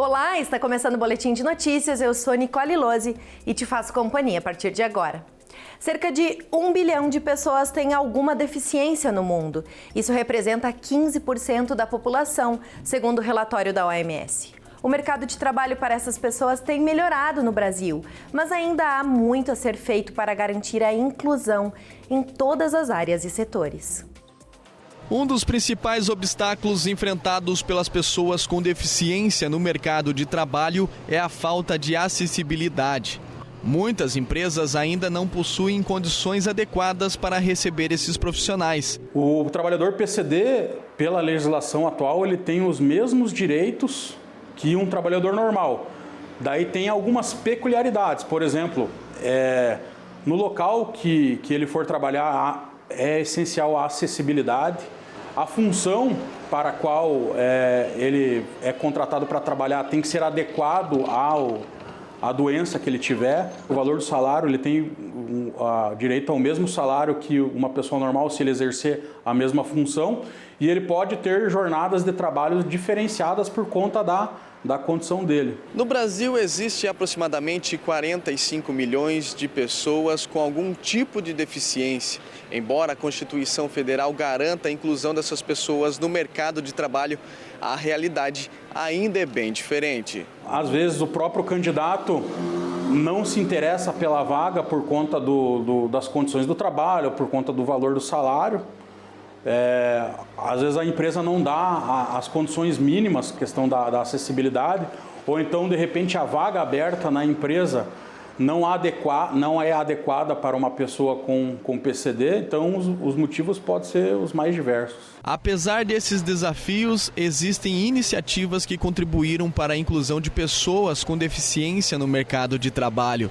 Olá, está começando o Boletim de Notícias, eu sou Nicole Lozzi e te faço companhia a partir de agora. Cerca de 1 bilhão de pessoas têm alguma deficiência no mundo. Isso representa 15% da população, segundo o relatório da OMS. O mercado de trabalho para essas pessoas tem melhorado no Brasil, mas ainda há muito a ser feito para garantir a inclusão em todas as áreas e setores. Um dos principais obstáculos enfrentados pelas pessoas com deficiência no mercado de trabalho é a falta de acessibilidade. Muitas empresas ainda não possuem condições adequadas para receber esses profissionais. O trabalhador PCD, pela legislação atual, ele tem os mesmos direitos que um trabalhador normal. Daí tem algumas peculiaridades. Por exemplo, no local que ele for trabalhar, é essencial a acessibilidade. A função para a qual ele é contratado para trabalhar tem que ser adequado à doença que ele tiver. O valor do salário, ele tem direito ao mesmo salário que uma pessoa normal se ele exercer a mesma função. E ele pode ter jornadas de trabalho diferenciadas por conta da condição dele. No Brasil, existe aproximadamente 45 milhões de pessoas com algum tipo de deficiência. Embora a Constituição Federal garanta a inclusão dessas pessoas no mercado de trabalho, a realidade ainda é bem diferente. Às vezes o próprio candidato não se interessa pela vaga por conta das condições do trabalho, por conta do valor do salário. Às vezes a empresa não dá as condições mínimas, questão da acessibilidade, ou então de repente a vaga aberta na empresa não é adequada para uma pessoa com PCD, então os motivos podem ser os mais diversos. Apesar desses desafios, existem iniciativas que contribuíram para a inclusão de pessoas com deficiência no mercado de trabalho.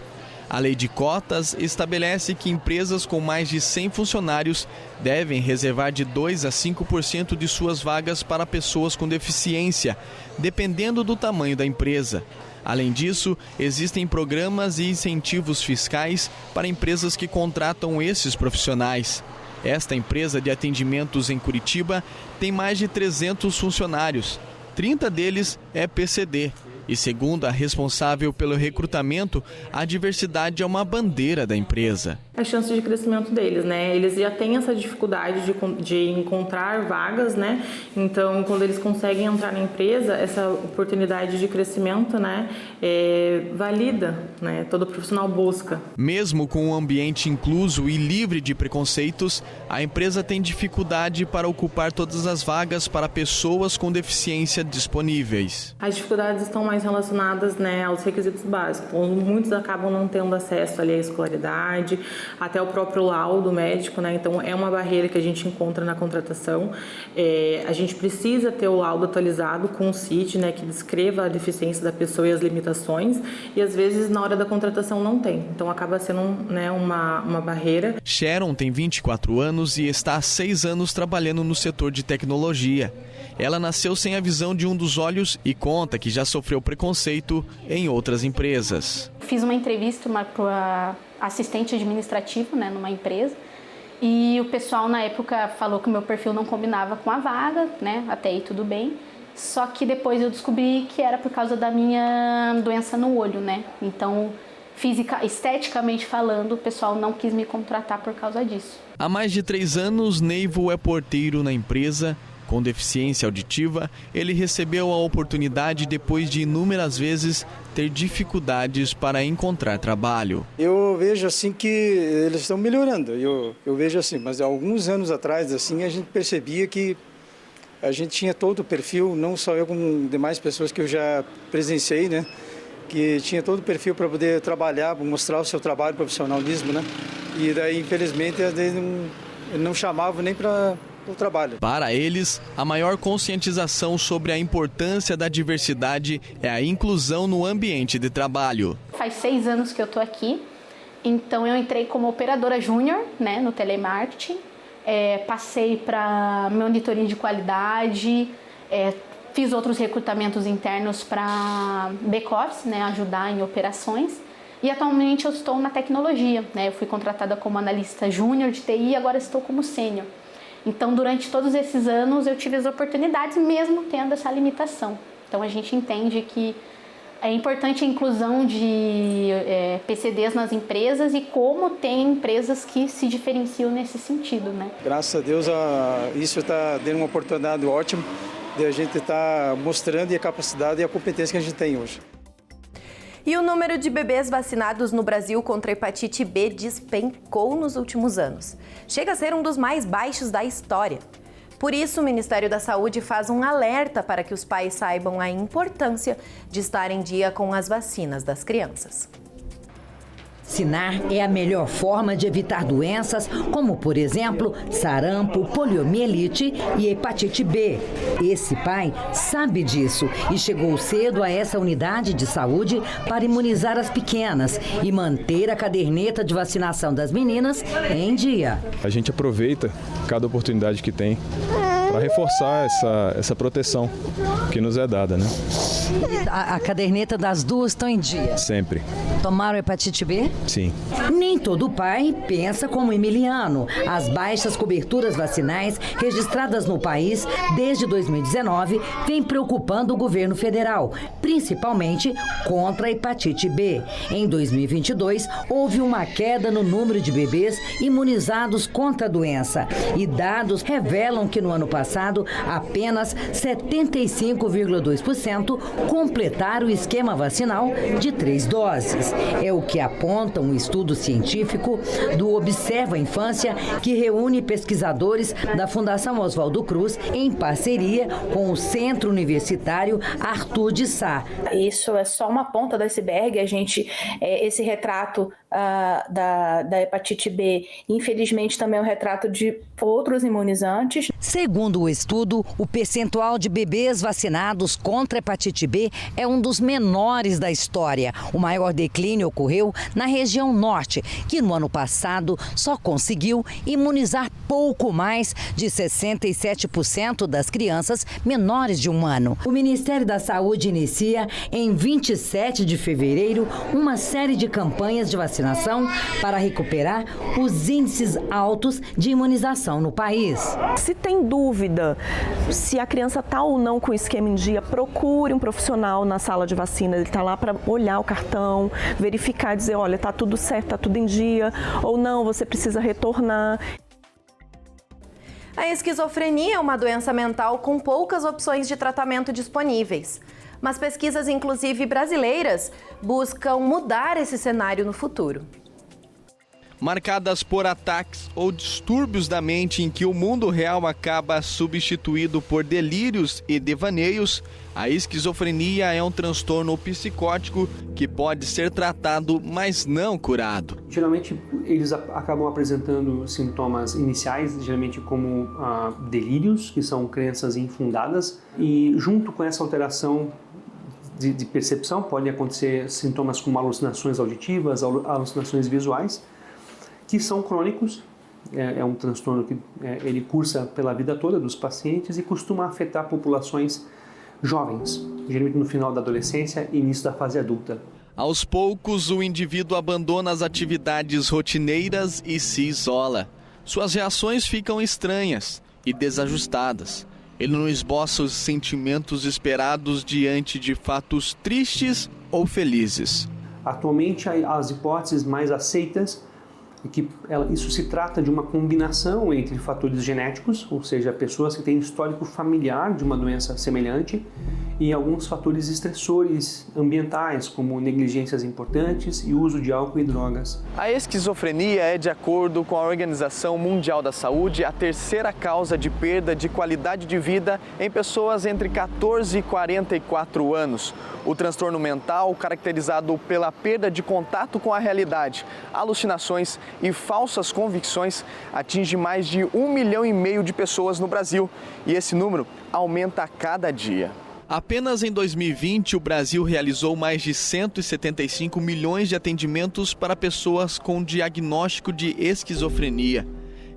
A lei de cotas estabelece que empresas com mais de 100 funcionários devem reservar de 2 a 5% de suas vagas para pessoas com deficiência, dependendo do tamanho da empresa. Além disso, existem programas e incentivos fiscais para empresas que contratam esses profissionais. Esta empresa de atendimentos em Curitiba tem mais de 300 funcionários. 30 deles é PCD. E segundo a responsável pelo recrutamento, a diversidade é uma bandeira da empresa. A chance de crescimento deles, né? Eles já têm essa dificuldade de encontrar vagas, né? Então, quando eles conseguem entrar na empresa, essa oportunidade de crescimento, né, valida, né? Todo profissional busca. Mesmo com um ambiente incluso e livre de preconceitos, a empresa tem dificuldade para ocupar todas as vagas para pessoas com deficiência disponíveis. As dificuldades estão mais relacionadas, né, aos requisitos básicos. Muitos acabam não tendo acesso ali à escolaridade, até o próprio laudo médico, né? Então é uma barreira que a gente encontra na contratação. A gente precisa ter o laudo atualizado com o CIT, né, que descreva a deficiência da pessoa e as limitações, e às vezes na hora da contratação não tem. Então acaba sendo, né, uma barreira. Sharon tem 24 anos e está há 6 anos trabalhando no setor de tecnologia. Ela nasceu sem a visão de um dos olhos e conta que já sofreu preconceito em outras empresas. Fiz uma entrevista para assistente administrativo, né, numa empresa, e o pessoal na época falou que o meu perfil não combinava com a vaga, né, até aí tudo bem. Só que depois eu descobri que era por causa da minha doença no olho, né? Então, esteticamente falando, o pessoal não quis me contratar por causa disso. Há mais de 3 anos, Neivo é porteiro na empresa. Com deficiência auditiva, ele recebeu a oportunidade depois de inúmeras vezes ter dificuldades para encontrar trabalho. Eu vejo assim que eles estão melhorando, eu vejo assim, mas há alguns anos atrás assim, a gente percebia que a gente tinha todo o perfil, não só eu como demais pessoas que eu já presenciei, né? Que tinha todo o perfil para poder trabalhar, mostrar o seu trabalho profissionalismo, né? E daí, infelizmente, não chamavam nem para o trabalho. Para eles, a maior conscientização sobre a importância da diversidade é a inclusão no ambiente de trabalho. Faz 6 anos que eu estou aqui, então eu entrei como operadora júnior, né, no telemarketing, passei para monitoria de qualidade, fiz outros recrutamentos internos para back-office, né, ajudar em operações. E atualmente eu estou na tecnologia, né? Eu fui contratada como analista júnior de TI e agora estou como sênior. Então, durante todos esses anos, eu tive as oportunidades, mesmo tendo essa limitação. Então a gente entende que é importante a inclusão de PCDs nas empresas e como tem empresas que se diferenciam nesse sentido, né? Graças a Deus, isso está dando uma oportunidade ótima de a gente estar mostrando a capacidade e a competência que a gente tem hoje. E o número de bebês vacinados no Brasil contra a hepatite B despencou nos últimos anos. Chega a ser um dos mais baixos da história. Por isso, o Ministério da Saúde faz um alerta para que os pais saibam a importância de estar em dia com as vacinas das crianças. Vacinar é a melhor forma de evitar doenças como, por exemplo, sarampo, poliomielite e hepatite B. Esse pai sabe disso e chegou cedo a essa unidade de saúde para imunizar as pequenas e manter a caderneta de vacinação das meninas em dia. A gente aproveita cada oportunidade que tem para reforçar essa proteção que nos é dada, né? A caderneta das duas estão em dia? Sempre. Tomaram hepatite B? Sim. Nem todo pai pensa como Emiliano. As baixas coberturas vacinais registradas no país desde 2019 vêm preocupando o governo federal, principalmente contra a hepatite B. Em 2022, houve uma queda no número de bebês imunizados contra a doença. E dados revelam que no ano passado, apenas 75,2% completaram o esquema vacinal de 3 doses. É o que aponta um estudo científico do Observa Infância, que reúne pesquisadores da Fundação Oswaldo Cruz em parceria com o Centro Universitário Arthur de Sá. Isso é só uma ponta do iceberg. Esse retrato da hepatite B, infelizmente, também é um retrato de outros imunizantes. Segundo o estudo, o percentual de bebês vacinados contra a hepatite B é um dos menores da história. O maior declínio ocorreu na região norte, que no ano passado só conseguiu imunizar pouco mais de 67% das crianças menores de 1 ano. O Ministério da Saúde inicia em 27 de fevereiro uma série de campanhas de vacinação para recuperar os índices altos de imunização no país. Se tem dúvida se a criança está ou não com o esquema em dia, procure um profissional na sala de vacina. Ele está lá para olhar o cartão, verificar, dizer, olha, está tudo certo, está tudo em dia, ou não, você precisa retornar. A esquizofrenia é uma doença mental com poucas opções de tratamento disponíveis. Mas pesquisas, inclusive brasileiras, buscam mudar esse cenário no futuro. Marcadas por ataques ou distúrbios da mente em que o mundo real acaba substituído por delírios e devaneios, a esquizofrenia é um transtorno psicótico que pode ser tratado, mas não curado. Geralmente eles acabam apresentando sintomas iniciais, geralmente como delírios, que são crenças infundadas, e junto com essa alteração de percepção podem acontecer sintomas como alucinações auditivas, alucinações visuais, que são crônicos. É um transtorno que ele cursa pela vida toda dos pacientes e costuma afetar populações jovens, geralmente no final da adolescência e início da fase adulta. Aos poucos, o indivíduo abandona as atividades rotineiras e se isola. Suas reações ficam estranhas e desajustadas. Ele não esboça os sentimentos esperados diante de fatos tristes ou felizes. Atualmente, as hipóteses mais aceitas é que isso se trata de uma combinação entre fatores genéticos, ou seja, pessoas que têm histórico familiar de uma doença semelhante, e alguns fatores estressores ambientais, como negligências importantes e uso de álcool e drogas. A esquizofrenia é, de acordo com a Organização Mundial da Saúde, a terceira causa de perda de qualidade de vida em pessoas entre 14 e 44 anos. O transtorno mental, caracterizado pela perda de contato com a realidade, alucinações e falsas convicções, atinge mais de 1,5 milhão de pessoas no Brasil, e esse número aumenta a cada dia. Apenas em 2020, o Brasil realizou mais de 175 milhões de atendimentos para pessoas com diagnóstico de esquizofrenia.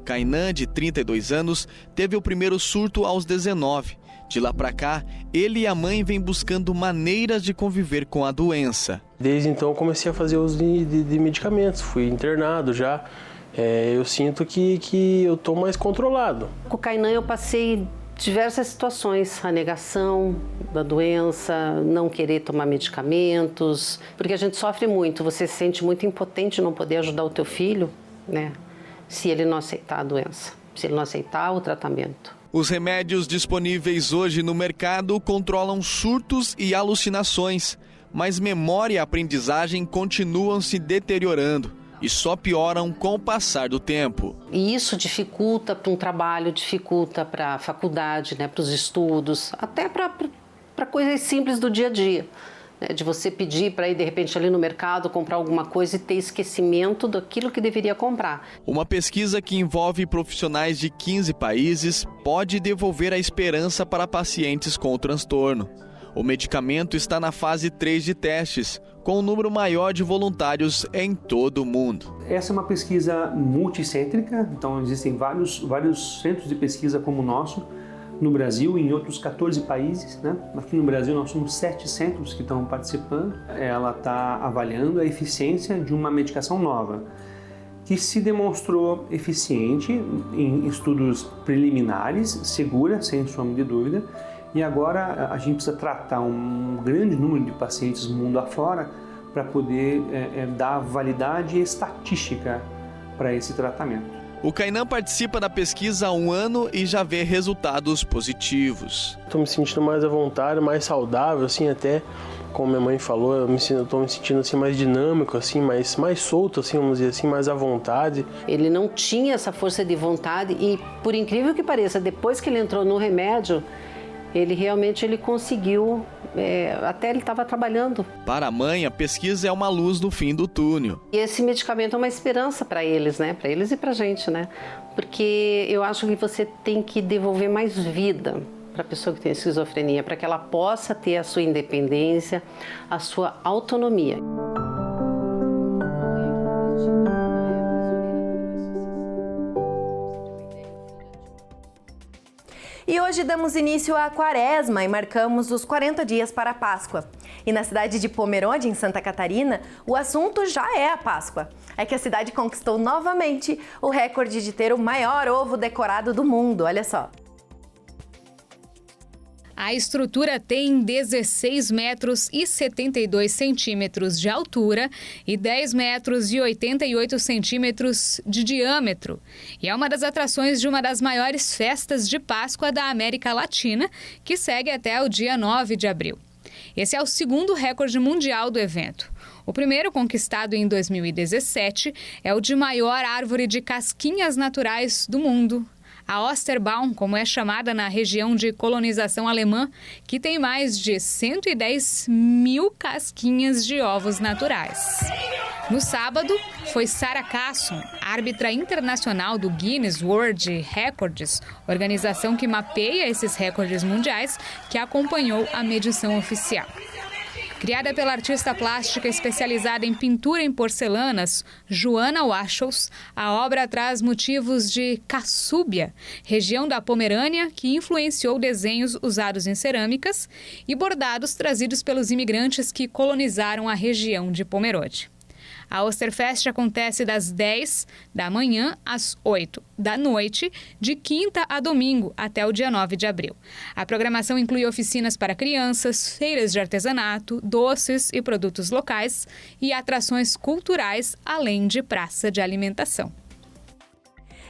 Kainan, de 32 anos, teve o primeiro surto aos 19. De lá para cá, ele e a mãe vêm buscando maneiras de conviver com a doença. Desde então, comecei a fazer uso de medicamentos, fui internado já. Eu sinto que eu estou mais controlado. Com o Kainan eu passei diversas situações, a negação da doença, não querer tomar medicamentos, porque a gente sofre muito, você se sente muito impotente não poder ajudar o teu filho, né? Se ele não aceitar a doença, se ele não aceitar o tratamento. Os remédios disponíveis hoje no mercado controlam surtos e alucinações, mas memória e aprendizagem continuam se deteriorando e só pioram com o passar do tempo. E isso dificulta para um trabalho, dificulta para a faculdade, né, para os estudos, até para coisas simples do dia a dia. Né, de você pedir para ir, de repente, ali no mercado, comprar alguma coisa e ter esquecimento daquilo que deveria comprar. Uma pesquisa que envolve profissionais de 15 países pode devolver a esperança para pacientes com o transtorno. O medicamento está na fase 3 de testes, com um número maior de voluntários em todo o mundo. Essa é uma pesquisa multicêntrica, então existem vários centros de pesquisa como o nosso, no Brasil e em outros 14 países, né? Aqui no Brasil nós somos 7 centros que estão participando. Ela está avaliando a eficiência de uma medicação nova, que se demonstrou eficiente em estudos preliminares, segura, sem sombra de dúvida, e agora a gente precisa tratar um grande número de pacientes mundo afora para poder dar validade estatística para esse tratamento. O Kainan participa da pesquisa há 1 ano e já vê resultados positivos. Estou me sentindo mais à vontade, mais saudável, assim, até como minha mãe falou, eu estou me sentindo assim mais dinâmico, assim, mais solto, assim, vamos dizer assim, mais à vontade. Ele não tinha essa força de vontade e, por incrível que pareça, depois que ele entrou no remédio, ele realmente conseguiu, até ele estava trabalhando. Para a mãe, a pesquisa é uma luz no fim do túnel. E esse medicamento é uma esperança para eles, né? Para eles e para a gente, né? Porque eu acho que você tem que devolver mais vida para a pessoa que tem esquizofrenia, para que ela possa ter a sua independência, a sua autonomia. E hoje damos início à Quaresma e marcamos os 40 dias para a Páscoa. E na cidade de Pomerode, em Santa Catarina, o assunto já é a Páscoa. É que a cidade conquistou novamente o recorde de ter o maior ovo decorado do mundo, olha só. A estrutura tem 16 metros e 72 centímetros de altura e 10 metros e 88 centímetros de diâmetro. E é uma das atrações de uma das maiores festas de Páscoa da América Latina, que segue até o dia 9 de abril. Esse é o segundo recorde mundial do evento. O primeiro, conquistado em 2017, é o de maior árvore de casquinhas naturais do mundo. A Osterbaum, como é chamada na região de colonização alemã, que tem mais de 110 mil casquinhas de ovos naturais. No sábado, foi Sarah Casson, árbitra internacional do Guinness World Records, organização que mapeia esses recordes mundiais, que acompanhou a medição oficial. Criada pela artista plástica especializada em pintura em porcelanas, Joanna Wachos, a obra traz motivos de Cassúbia, região da Pomerânia que influenciou desenhos usados em cerâmicas e bordados trazidos pelos imigrantes que colonizaram a região de Pomerode. A Osterfest acontece das 10 da manhã às 8 da noite, de quinta a domingo, até o dia 9 de abril. A programação inclui oficinas para crianças, feiras de artesanato, doces e produtos locais e atrações culturais, além de praça de alimentação.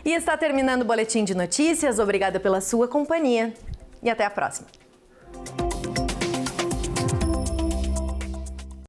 E está terminando o Boletim de Notícias. Obrigada pela sua companhia e até a próxima.